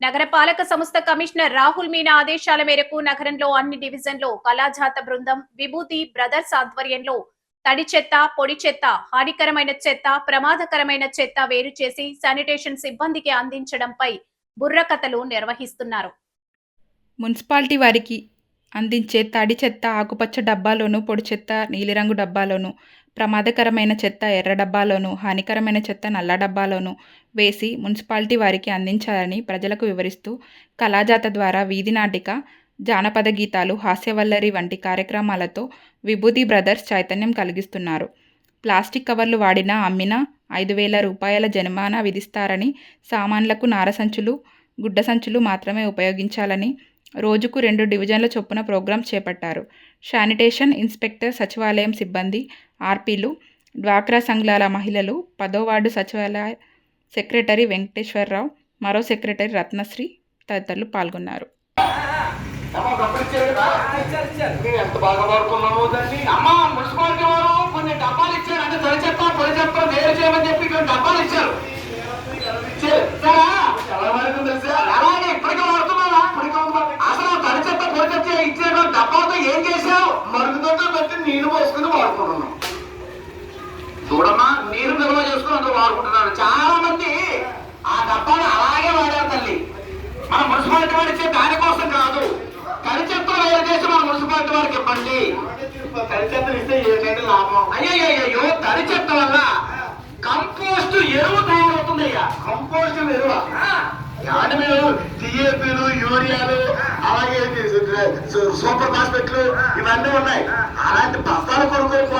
నగరపాలక సంస్థ కమిషనర్ రాహుల్ మీనా ఆదేశాల మేరకు నగరంలో అన్ని డివిజన్లో కళాజాత బృందం విభూతి బ్రదర్స్ ఆధ్వర్యంలో తడి చెత్త, పొడి చెత్త, హానికరమైన చెత్త, ప్రమాదకరమైన చెత్త వేరు చేసి శానిటేషన్ సిబ్బందికి అందించడంపై బుర్రకథలు నిర్వహిస్తున్నారు. మున్సిపాలిటీ వారికి అందించే తడి చెత్త ఆకుపచ్చ డబ్బాలోను, పొడి చెత్త నీలిరంగు డబ్బాలోను, ప్రమాదకరమైన చెత్త ఎర్ర డబ్బాలోను, హానికరమైన చెత్త నల్ల డబ్బాలోను వేసి మున్సిపాలిటీ వారికి అందించాలని ప్రజలకు వివరిస్తూ కళాజాత ద్వారా వీధి నాటిక, జానపద గీతాలు, హాస్యవల్లరి వంటి కార్యక్రమాలతో విభూతి బ్రదర్స్ చైతన్యం కలిగిస్తున్నారు. ప్లాస్టిక్ కవర్లు వాడినా, అమ్మినా 5,000 రూపాయల జరిమానా విధిస్తారని, సామాన్లకు నారసంచులు, గుడ్డ సంచులు మాత్రమే ఉపయోగించాలని, రోజుకు 2 డివిజన్ల చొప్పున ప్రోగ్రాం చేపట్టారు. శానిటేషన్ ఇన్స్పెక్టర్, సచివాలయం సిబ్బంది, ఆర్పీలు, డ్వాక్రా సంఘాల మహిళలు, 10వ వార్డు సచివాలయ సెక్రటరీ వెంకటేశ్వరరావు, మరో సెక్రటరీ రత్నశ్రీ తదితరులు పాల్గొన్నారు. ఎంత బాగా వాడుకున్నాము దాన్ని. అమ్మా మున్సిపాలిటీ వారు కొన్ని డబ్బాలు ఇచ్చారు, అంటే తడి చెత్త పొడి చెత్త వేరు చేయమని చెప్పి కొన్ని డబ్బాలు ఇచ్చారు. అలాగే ఇప్పటికే వాడుతున్నారా? అసలు తడి చెత్త పొడి చెత్త ఇచ్చిన డబ్బాలతో ఏం చేశావు? మరుగుదొడ్లో పెట్టి నీళ్లు పోసుకుని వాడుకుంటున్నాం. చూడమ్మా, నీరు నిల్వ చేసుకుని అందరూ వాడుకుంటున్నారు. చాలా మంది ఆ డబ్బాలు అలాగే వాడారు తల్లి. మన మున్సిపాలిటీ వారు ఇచ్చే దానికోసం కాదు, తడి చెత్త వేరు చేసి మన మున్సిపాలిటీ వారికి ఇవ్వండి. తడి చెత్త ఇస్తే ఏంటంటే లాభం? అయ్యో, తడి చెత్త వల్ల కంపోస్ట్ ఎరువు తయారవుతుంది. అయ్యా, కంపోస్ట్ ఎరువు అంటే మీరు టీఏపీలు, యూరియాలు, అలాగే సూపర్ ఫాస్ఫేట్లు ఇవన్నీ ఉన్నాయి. అలాంటి బస్తాలు కొనుక్కోవాలి.